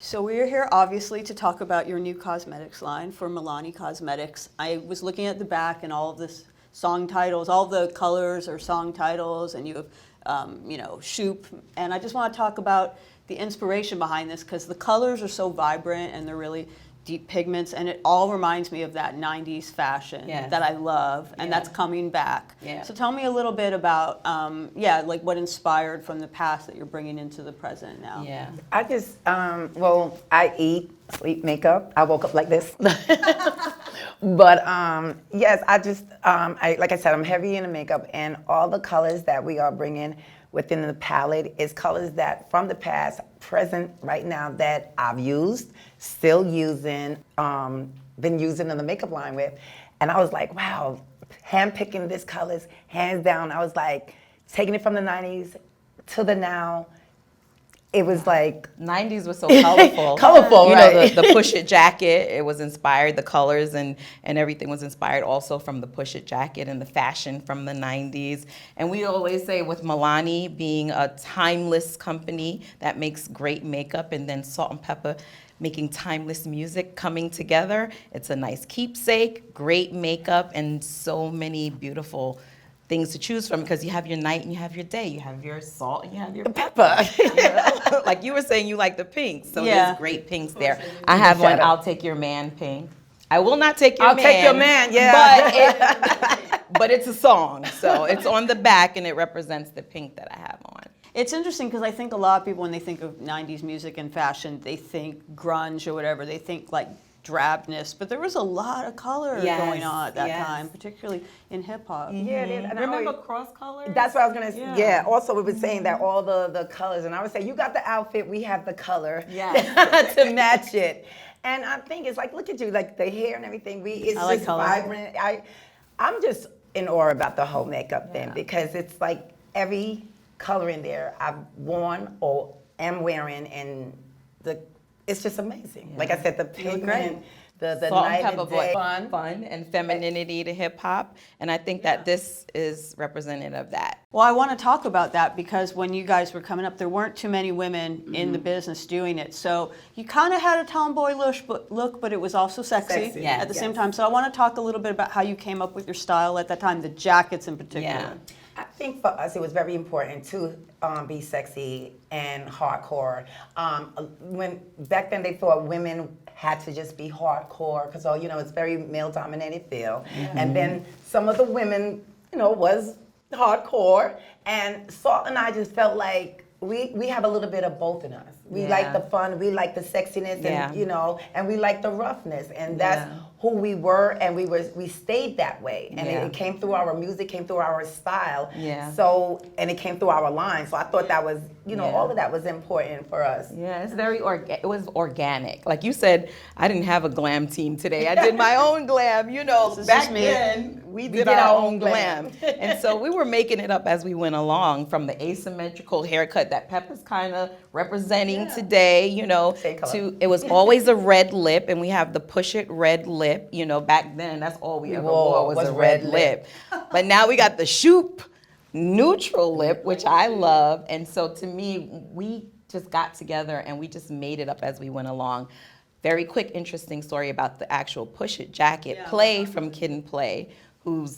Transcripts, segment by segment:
So we're here obviously to talk about your new cosmetics line for Milani Cosmetics. I was looking at the back and all of this song titles, all the colors are song titles, and you have, Shoop. And I just want to talk about the inspiration behind this because the colors are so vibrant and they're really deep pigments, and it all reminds me of that 90s fashion that I love, and that's coming back. So tell me a little bit about, like what inspired from the past that you're bringing into the present now. I just, I eat, sleep, makeup. I woke up like this. But yes, I just, like I said, I'm heavy into makeup, and all the colors that we are bringing within the palette is colors that from the past, present right now that I've used, still using, been using in the makeup line with. And I was like, wow, handpicking these colors, hands down. I was like, taking it from the 90s to the now. It was like 90s was so colorful. Colorful, you right? know, the Push It jacket, it was inspired, the colors and everything was inspired also from the Push It jacket and the fashion from the 90s. And we always say with Milani being a timeless company that makes great makeup, and then Salt-N-Pepa making timeless music coming together, it's a nice keepsake, great makeup, and so many beautiful things to choose from, because you have your night and you have your day. You have your salt and you have your pepper. You know? Like you were saying, you like the pinks, so there's great pinks there. I have one, I'll Take Your Man pink. I will not take your man. I'll take your man, But it's a song, so it's on the back and it represents the pink that I have on. It's interesting because I think a lot of people, when they think of 90s music and fashion, they think grunge or whatever. They think like drabness, but there was a lot of color going on at that time, particularly in hip hop. Yeah, it is. And remember cross colors? That's what I was gonna say. Yeah. Also, we were saying that all the colors, and I would say, you got the outfit, we have the color to match it. And I think it's like, look at you, like the hair and everything. It's I like just color. vibrant. I'm just in awe about the whole makeup thing, because it's like every color in there I've worn or am wearing, and it's just amazing. Like I said, the pigment, the night and day. Fun and femininity to hip hop, and I think that this is representative of that. Well, I want to talk about that because when you guys were coming up, there weren't too many women in the business doing it. So you kind of had a tomboy look, but it was also sexy at the same time. So I want to talk a little bit about how you came up with your style at that time, the jackets in particular. I think for us, it was very important to be sexy and hardcore. When back then they thought women had to just be hardcore because, it's very male-dominated field. And then some of the women, was hardcore. And Salt and I just felt like we have a little bit of both in us. We like the fun, we like the sexiness, and and we like the roughness, and that's who we were, and we stayed that way, and it came through our music, came through our style. So, and it came through our line. So I thought that was, all of that was important for us. Yeah, it's very it was organic. Like you said, I didn't have a glam team today. I did my own glam. Back then we did our own glam, and so we were making it up as we went along. From the asymmetrical haircut that Peppa's kind of representing today, to it was always a red lip, and we have the Push It red lip. Back then that's all we ever wore was a red lip. But now we got the Shoop neutral lip, which I love. And so to me, we just got together and we just made it up as we went along. Very quick, interesting story about the actual Push It jacket. Play from Kid and Play,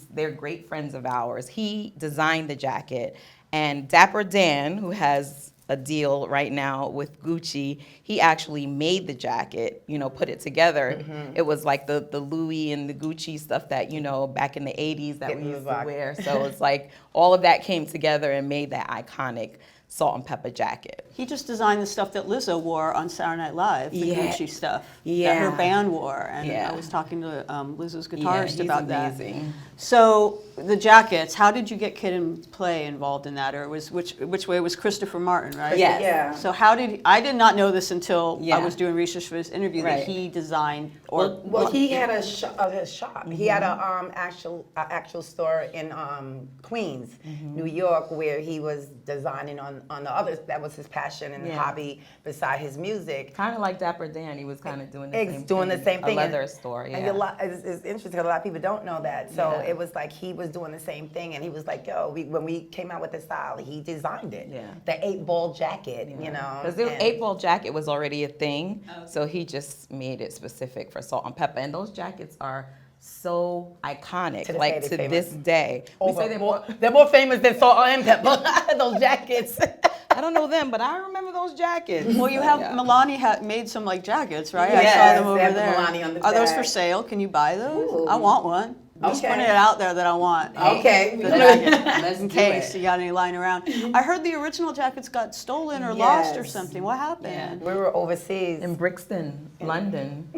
they're great friends of ours. He designed the jacket, and Dapper Dan, who has a deal right now with Gucci, he actually made the jacket, put it together. It was like the Louis and the Gucci stuff that, back in the 80s that we used to wear. So it's like all of that came together and made that iconic Salt-N-Pepa jacket. He just designed the stuff that Lizzo wore on Saturday Night Live, the Gucci stuff that her band wore. And I was talking to Lizzo's guitarist about amazing. that. So the jackets, how did you get Kid and Play involved in that? Or which way was Christopher Martin, right? Yes. Yeah. So I did not know this until I was doing research for this interview that he designed. He had a shop. He had a actual store in Queens, New York, where he was designing on the others. That was his passion and hobby beside his music. Kind of like Dapper Dan, he was kind of doing the same thing. A leather store, And it's interesting because a lot of people don't know that. So it was like he was doing the same thing, and he was like, "Yo, when we came out with the style, he designed it. Yeah. The 8-ball jacket, you know." Because the and- 8-ball jacket was already a thing, so he just made it specific for Salt-N-Pepa. And those jackets are so iconic, To this like day, to they're this famous. day. We say They're more famous than Salt-N-Pepa. Those jackets. I don't know them, but I remember those jackets. Well, you have Milani made some like jackets, right? Yes, I saw them they over have the there. Milani on the Are those for back. sale? Can you buy those? Ooh. I want one. Just Okay. putting it out there that I want. Okay. The jacket, Let's in do case it. you got any lying around. I heard the original jackets got stolen or lost or Yes. something. What happened? We were overseas. In Brixton, London,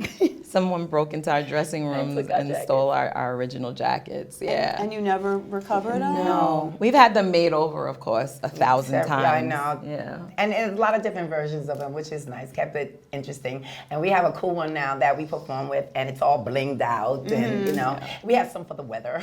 someone broke into our dressing rooms took our and stole our original jackets. Yeah. And you never recovered them? No. We've had them made over, of course, 1,000 times. Yeah, I know. Yeah. And a lot of different versions of them, which is nice. Kept it interesting. And we have a cool one now that we perform with, and it's all blinged out. And, you know, we have some for the weather.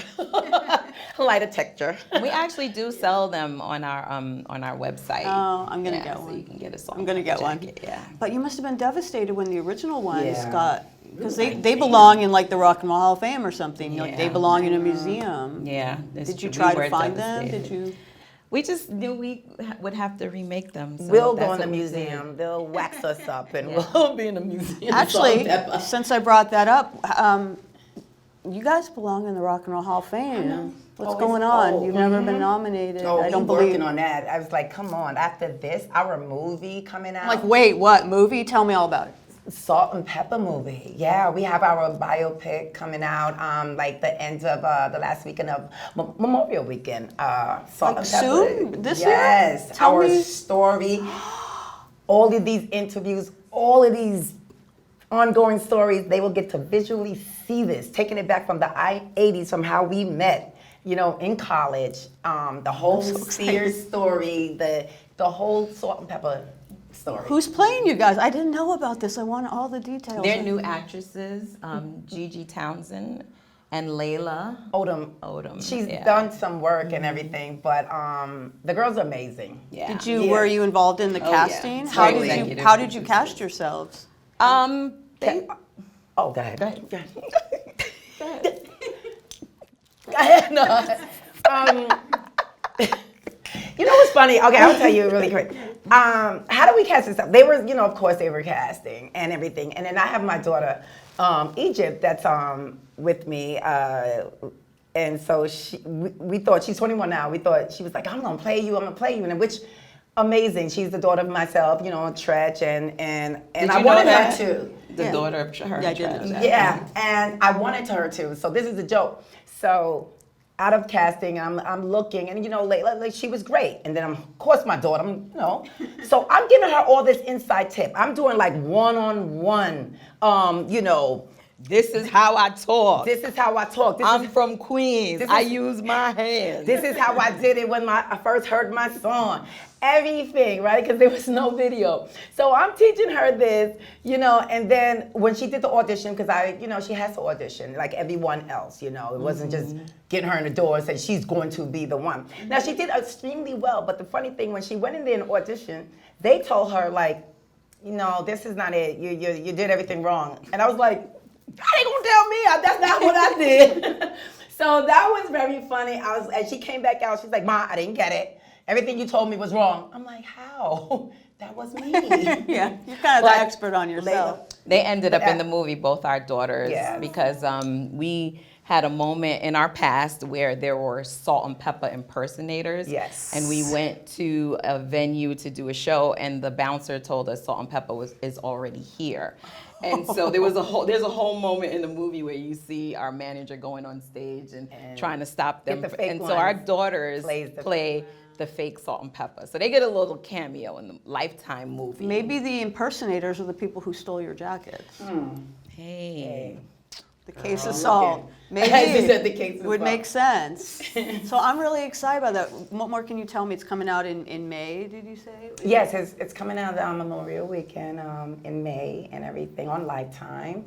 Lighter texture. We actually do sell them on our website. Oh, I'm gonna get So one. you can get a song. I'm gonna get one. jacket, Yeah. But you must have been devastated when the original ones Yeah. got, because they belong in like the Rock and Roll Hall of Fame or something. Like they Yeah. belong in a museum. Yeah. Did you we try were to find them? devastated. Did you? We just knew we would have to remake them. So We'll that's go in the what we museum. They'll wax us up, and Yeah. we'll be in the museum. Actually, Salt-N-Pepa. since I brought that up, you guys belong in the Rock and Roll Hall of Fame. What's Oh, going it's- on? oh, You've never been nominated. Oh, I don't we're believe. working on that. I was like, come on. After this, our movie coming out. I'm like, wait, what movie? Tell me all about it. Salt-N-Pepa movie. Yeah, we have our biopic coming out like the end of the last weekend of Memorial Weekend. Salt-N-Pepa. soon? This year? Yes. Tell our me. story, all of these interviews, all of these ongoing stories, they will get to visually see this, taking it back from the 80s, from how we met, you know, in college. The whole Sears story, the whole Salt-N-Pepa story. Who's playing you guys? I didn't know about this. I want all the details. They're new actresses, Gigi Townsend and Layla Odom. She's yeah. done some work and everything, but the girl's amazing. Yeah. Did you? Yeah. Were you involved in the yeah. casting? It's How very did you? executive How did you producers. cast yourselves? They, Oh, go ahead. Go ahead. Go ahead. Go ahead. No. You know what's funny? Okay, I'll tell you really quick. How do we cast this up? They were, you know, of course they were casting and everything. And then I have my daughter, Egypt, that's with me. And so we thought, she's 21 now, we thought, she was like, I'm gonna play you. And which, amazing. She's the daughter of myself, you know, Tretch, and Did I you know wanted that? her to. The Yeah. daughter of her. Yeah, I did know that. Yeah, and I wanted her to. So this is a joke. So out of casting, I'm looking, and you know, like she was great. And then of course my daughter, you know. So I'm giving her all this inside tip. I'm doing like one-on-one, you know. This is how I talk. This is how I talk. I'm from Queens. this I is- use my hands. This is how I did it when I first heard my song. Everything, right? Because there was no video. So I'm teaching her this, you know, and then when she did the audition, because you know, she has to audition like everyone else, you know. It wasn't just getting her in the door and say she's going to be the one. Now, she did extremely well, but the funny thing, when she went in there and auditioned, they told her, like, you know, this is not it. You did everything wrong. And I was like, how they gonna tell me? That's not what I did. So that was very funny. And she came back out. She's like, Ma, I didn't get it. Everything you told me was wrong. I'm like, how? That was me. Yeah, you're kind of Like, the expert on yourself. They ended up in the movie, both our daughters, Yes. because we had a moment in our past where there were Salt-N-Pepa impersonators. Yes. And we went to a venue to do a show, and the bouncer told us Salt-N-Pepa is already here. And so there's a whole moment in the movie where you see our manager going on stage and trying to stop them. Get the fake And so our ones. daughters Plays the- play the fake Salt-N-Pepa. So they get a little cameo in the Lifetime movie. Maybe the impersonators are the people who stole your jacket. Hey. The case of looking. salt. Maybe As you said, the case of would salt. make sense. So I'm really excited about that. What more can you tell me? It's coming out in May, did you say? Yes, it's coming out on Memorial Weekend in May and everything on Lifetime.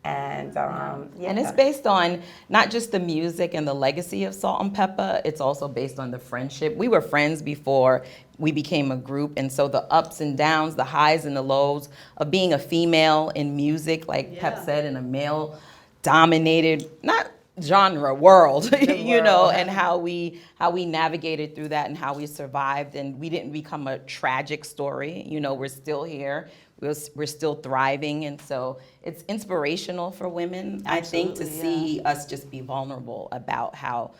And yeah. And it's based on not just the music and the legacy of Salt-N-Pepa, it's also based on the friendship. We were friends before we became a group, and so the ups and downs, the highs and the lows of being a female in music, like Pep said, in a male-dominated, not genre world, you know, world. and how we navigated through that and how we survived, and we didn't become a tragic story. You know, we're still here. We're still thriving, and so it's inspirational for women, I think, to see us just be vulnerable about how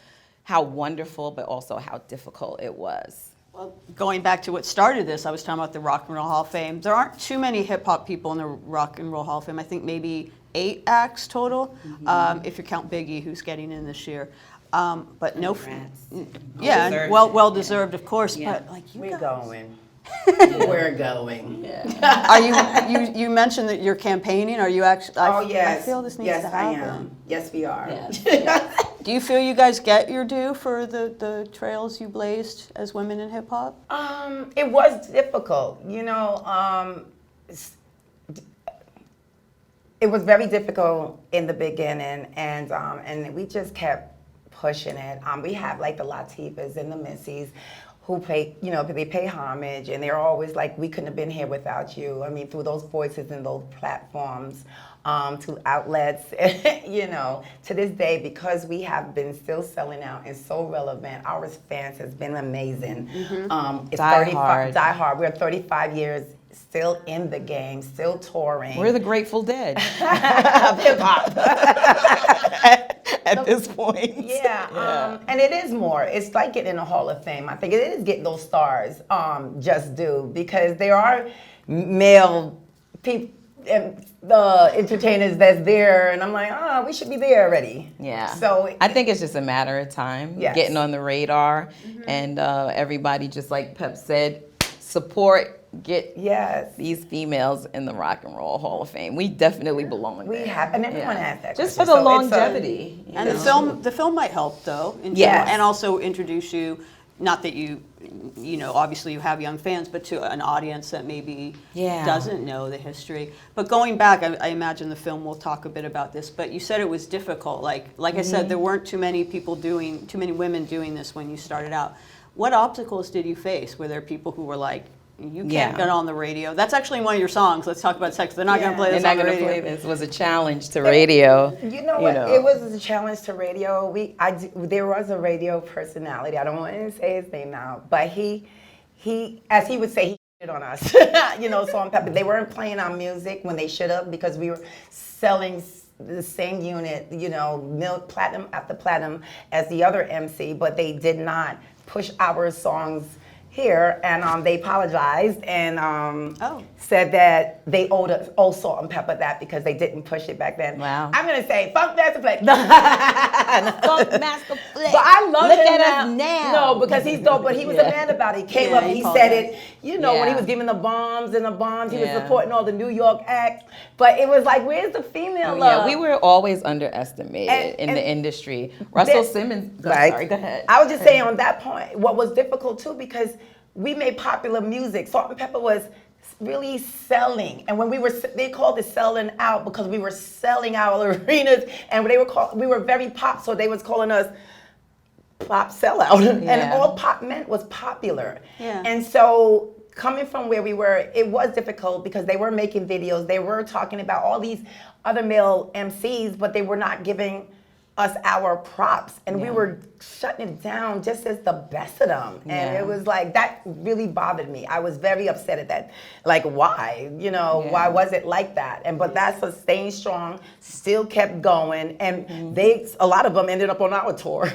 wonderful, but also how difficult it was. Well, going back to what started this, I was talking about the Rock and Roll Hall of Fame. There aren't too many hip hop people in the Rock and Roll Hall of Fame. I think maybe 8 acts total, if you count Biggie, who's getting in this year. But no, yeah, well deserved, of course. Yeah. But like We're going. We're going. Are you mentioned that you're campaigning? Are you actually? Yes. I feel this needs yes, to happen. I am. Yes, we are. Do you feel you guys get your due for the trails you blazed as women in hip hop? It was difficult, you know. It was very difficult in the beginning, and we just kept pushing it. We have like the Latifahs and the Missies who pay, you know, they pay homage, and they're always like, we couldn't have been here without you. I mean, through those voices and those platforms, to outlets, you know, to this day, because we have been still selling out and so relevant, our response has been amazing. It's Die hard. Die hard. We're 35 years still in the game, still touring. We're the Grateful Dead of hip hop. at this point. Yeah, and it is more. It's like getting in the Hall of Fame. I think it is getting those stars just due, because there are male people, the entertainers that's there, and I'm like, we should be there already. Yeah. So I think it's just a matter of time, getting on the radar, and everybody, just like Pep said, support. Get these females in the Rock and Roll Hall of Fame. We definitely belong there. We have, and everyone has that. Just question. for the So it's longevity. And the film might help though, and also introduce you. Not that you know, obviously you have young fans, but to an audience that maybe doesn't know the history. But going back, I imagine the film will talk a bit about this. But you said it was difficult. Like I said, there weren't too many women doing this when you started out. What obstacles did you face? Were there people who were like, you can't get on the radio? That's actually one of your songs. Let's talk about sex. They're not going to play this on the radio. Play this. Was a challenge to radio. You know what? It was a challenge to radio. There was a radio personality. I don't want to say his name now, but he, as he would say, he shit on us. You know, Salt-N-Pepa. They weren't playing our music when they should have, because we were selling the same unit, you know, platinum after platinum as the other MC, but they did not push our songs here, and they apologized and said that they owed Salt-N-Pepa that because they didn't push it back then. Wow. I'm gonna say Funk Master Flex. Funk Master Flex. But I love Look him at us now. No, because he's dope. But he was a man about it. He came up, he said it. You know, when he Yeah. was giving the bombs, he was supporting all the New York acts. But it was like, where's the female love? Yeah, we were always underestimated in the industry. Russell Simmons. Sorry, go ahead. I was just saying on that point, what was difficult too, because we made popular music. Salt-N-Pepa was really selling, and when they called it selling out, because we were selling our arenas, and we were very pop, so they was calling us pop sellout, and all pop meant was popular. And so coming from where we were, it was difficult because they were making videos, they were talking about all these other male MCs, but they were not giving us our props, and we were shutting it down just as the best of them. And it was like, that really bothered me. I was very upset at that. Like, why? You know, why was it like that? But that's us staying strong, still kept going, and a lot of them ended up on our tour.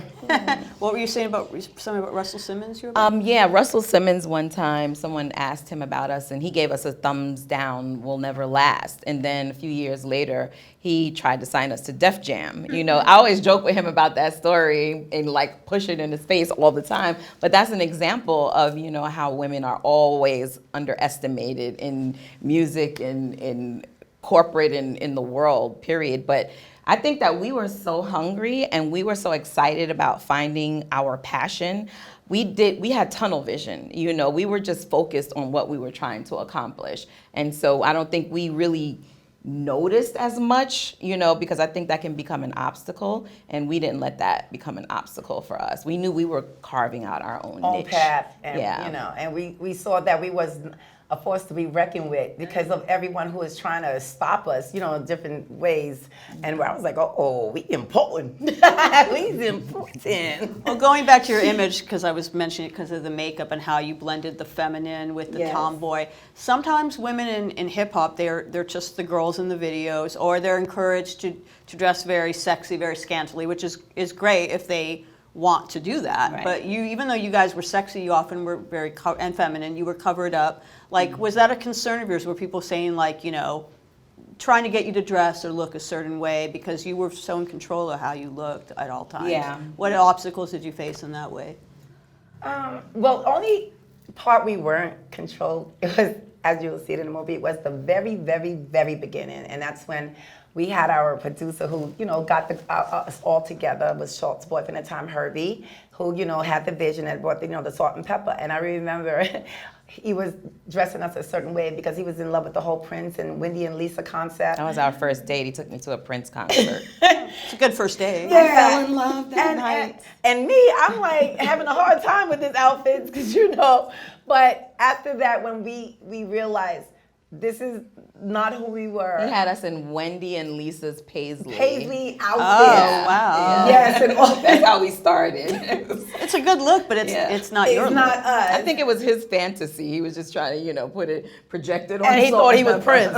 What were you saying about something about Russell Simmons? Russell Simmons, one time someone asked him about us, and he gave us a thumbs down, will never last. And then a few years later, he tried to sign us to Def Jam. You know, I always joke with him about that story and like push it in his face all the time. But that's an example of, you know, how women are always underestimated in music and in corporate and in the world, period. But I think that we were so hungry and we were so excited about finding our passion. We had tunnel vision, you know, we were just focused on what we were trying to accomplish. And so I don't think we really noticed as much, you know, because I think that can become an obstacle, and we didn't let that become an obstacle for us. We knew we were carving out our own niche. Path, and you know, and we saw that we was a force to be reckoned with because of everyone who is trying to stop us, in different ways. And where I was like, oh, we important. We's important. Well, going back to your image, because I was mentioning it because of the makeup and how you blended the feminine with the Yes. tomboy. Sometimes women in hip hop, they're just the girls in the videos, or they're encouraged to dress very sexy, very scantily, which is great if they want to do that. Right. But you, even though you guys were sexy, you often were very and feminine. You were covered up. Like, was that a concern of yours? Were people saying like, trying to get you to dress or look a certain way because you were so in control of how you looked at all times? Yeah. What obstacles did you face in that way? Well, only part we weren't controlled, it was, as you'll see it in the movie, it was the very, very, very beginning. And that's when we had our producer who, got us all together, was Short's boyfriend at the time, Herbie, who, had the vision and brought the Salt-N-Pepa. And I remember he was dressing us a certain way because he was in love with the whole Prince and Wendy and Lisa concept. That was our first date. He took me to a Prince concert. It's a good first date. Yeah. I fell in love that night. And me, I'm like having a hard time with his outfits because But after that, when we realized this is not who we were. He had us in Wendy and Lisa's Paisley. Paisley outfit. Oh, wow. Yes, and all That's how we started. It's a good look, but it's not your It's not look. us. I think it was his fantasy. He was just trying to, project it on. And he thought he was Prince.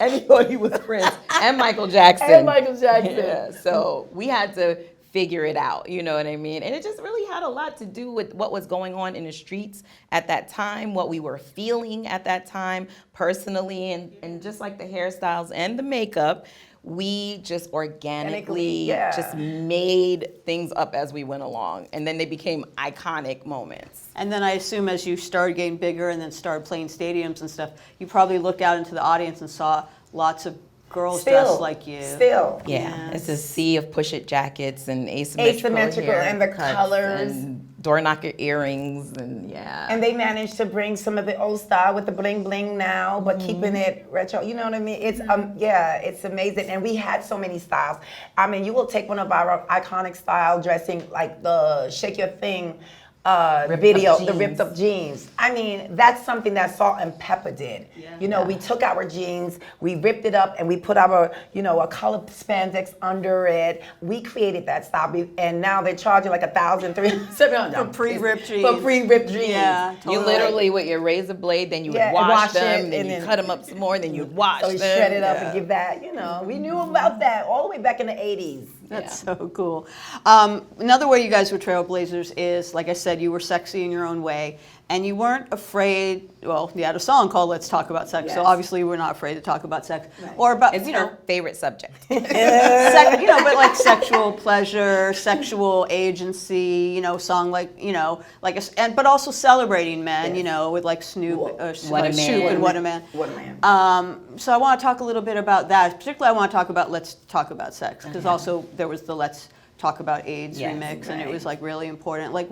And he thought he was Prince and Michael Jackson. And Michael Jackson. Yeah. So we had to figure it out, you know what I mean? And it just really had a lot to do with what was going on in the streets at that time, what we were feeling at that time personally, and just like the hairstyles and the makeup, we just organically just made things up as we went along. And then they became iconic moments. And then I assume as you started getting bigger and then started playing stadiums and stuff, you probably looked out into the audience and saw lots of girls dressed like you. Still. Yeah, it's a sea of push-it jackets and asymmetrical and the haircuts colors. and door knocker earrings and And they managed to bring some of the old style with the bling bling now, but keeping it retro. You know what I mean? It's it's amazing. And we had so many styles. I mean, you will take one of our iconic style dressing, like the Shake Your Thing video, the ripped up jeans. I mean, that's something that Salt-N-Pepa did. Yeah. We took our jeans, we ripped it up, and we put our, a color spandex under it. We created that style, and now they're charging like $1,300 For pre-ripped jeans. For pre-ripped jeans. Yeah, totally. You literally, with your razor blade, then you would wash them, then you cut them up some more, then you'd wash them. So you shred it up and give that, we knew about that all the way back in the 80s. That's so cool. Another way you guys were trailblazers is, like I said, you were sexy in your own way, and you weren't afraid. Well, you had a song called "Let's Talk About Sex," so obviously you were not afraid to talk about sex or about It's your favorite subject. but like sexual pleasure, sexual agency. Song but also celebrating men. With like Snoop, What a Shoop, and What a Man. What a Man. So I want to talk a little bit about that. Particularly, I want to talk about "Let's Talk About Sex" because also there was the "Let's Talk About AIDS" remix, and it was like really important. Like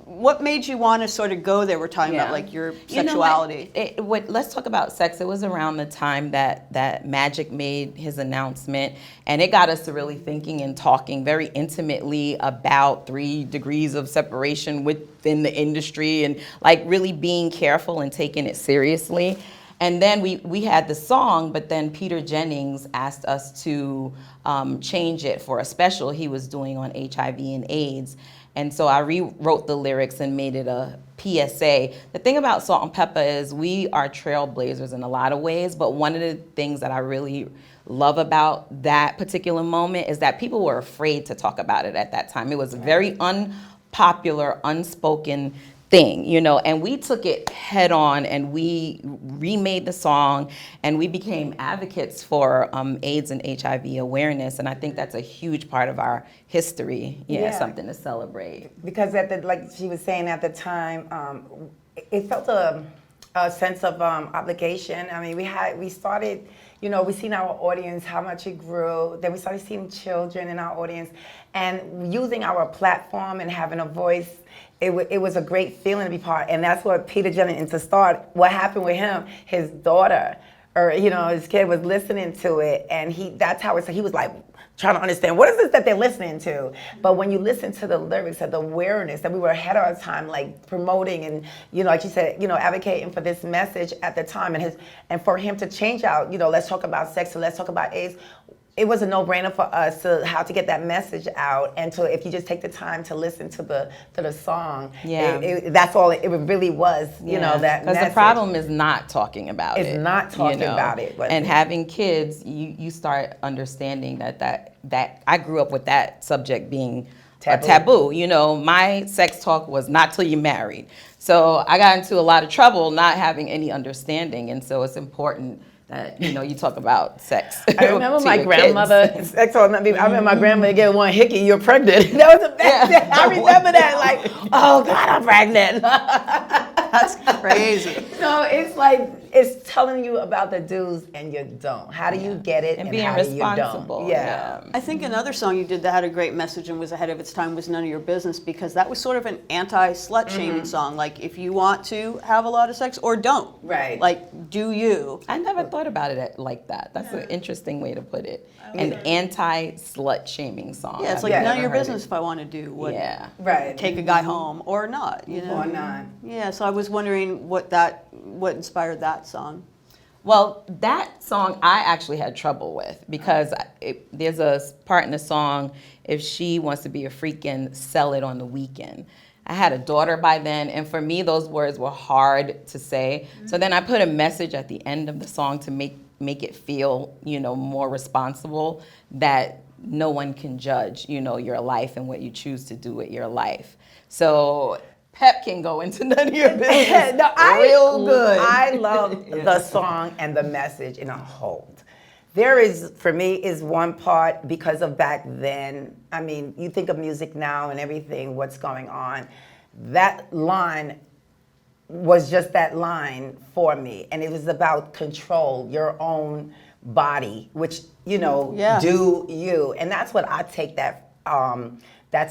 what made you want to sort of go there? We're talking about like your sexuality. Let's Talk About Sex. It was around the time that Magic made his announcement, and it got us to really thinking and talking very intimately about 3 degrees of separation within the industry, and like really being careful and taking it seriously. And then we had the song, but then Peter Jennings asked us to change it for a special he was doing on HIV and AIDS. And so I rewrote the lyrics and made it a PSA. The thing about Salt-N-Pepa is we are trailblazers in a lot of ways, but one of the things that I really love about that particular moment is that people were afraid to talk about it at that time. It was a very unpopular, unspoken thing, and we took it head on and we remade the song and we became advocates for AIDS and HIV awareness, and I think that's a huge part of our history. Something to celebrate. Because like she was saying at the time, it felt a sense of obligation. I mean, we started, we seen our audience, how much it grew. Then we started seeing children in our audience, and using our platform and having a voice. It was a great feeling to be part, and that's what Peter Jennings, and to start, what happened with him, his daughter or his kid was listening to it, and that's how he was like trying to understand what is this that they're listening to. But when you listen to the lyrics of the awareness that we were ahead of our time, like promoting and like you said, advocating for this message at the time, and for him to change out, let's talk about sex and let's talk about AIDS. It was a no-brainer for us to how to get that message out, and if you just take the time to listen to the song, that's all it really was, that message. Because the problem is not talking about it. It's not talking about it. And having kids, you start understanding that I grew up with that subject being a taboo. My sex talk was not till you're married. So I got into a lot of trouble not having any understanding, and so it's important that you talk about sex. I remember my grandmother. Sex on, I remember my grandmother getting one hickey. You're pregnant. That was the best thing. I remember that. Like, oh God, I'm pregnant. That's crazy. So it's like it's telling you about the do's and you don't. How do you get it and being how responsible? Do you don't? Yeah. I think another song you did that had a great message and was ahead of its time was None of Your Business, because that was sort of an anti-slut shaming song. Like, if you want to have a lot of sex or don't. Right. Like, do you? I never thought about it like that. That's an interesting way to put it. An anti-slut shaming song. Yeah, it's like none of your business if I want to do what. Yeah. Right. Take a guy home or not, Or not. Yeah, so I was wondering what inspired that song. Well, that song I actually had trouble with because there's a part in the song, if she wants to be a freakin', sell it on the weekend. I had a daughter by then, and for me, those words were hard to say. So then I put a message at the end of the song to make it feel, more responsible, that no one can judge, your life and what you choose to do with your life. So Pep can go into None of Your Business real good. I love the song and the message in a whole. There is, for me, is one part because of back then. I mean, you think of music now and everything, what's going on. That line was just that line for me. And it was about control, your own body, which, do you. And that's what I take that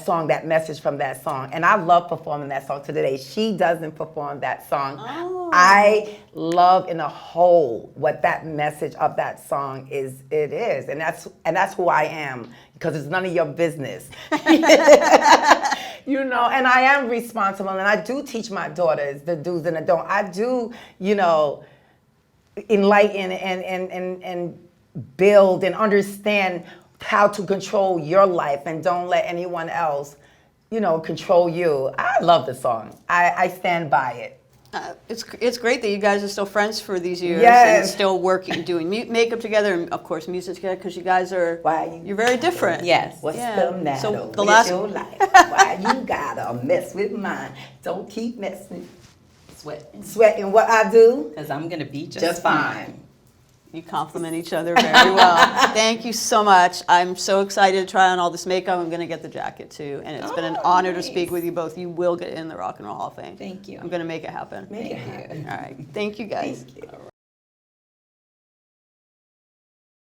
song, that message from that song. And I love performing that song to today. She doesn't perform that song. Oh. I love in a whole what that message of that song is. It is. And that's who I am, because it's none of your business. And I am responsible, and I do teach my daughters the do's and the don'ts. I do, enlighten and build and understand how to control your life, and don't let anyone else, control you. I love the song. I stand by it. It's great that you guys are still friends for these years Yes. and still working, doing makeup together, and of course music together, because you guys are you're very different. Yes. What's Yeah. the matter So the with last- your life? Why you gotta mess with mine? Don't keep messing. Sweating what I do. Because I'm going to be Just fine. You compliment each other very well. Thank you so much. I'm so excited to try on all this makeup. I'm going to get the jacket too. And it's been an honor to speak with you both. You will get in the Rock and Roll Hall of Fame. Thank you. I'm going to make it happen. Make it happen. All right. Thank you guys. Thank you.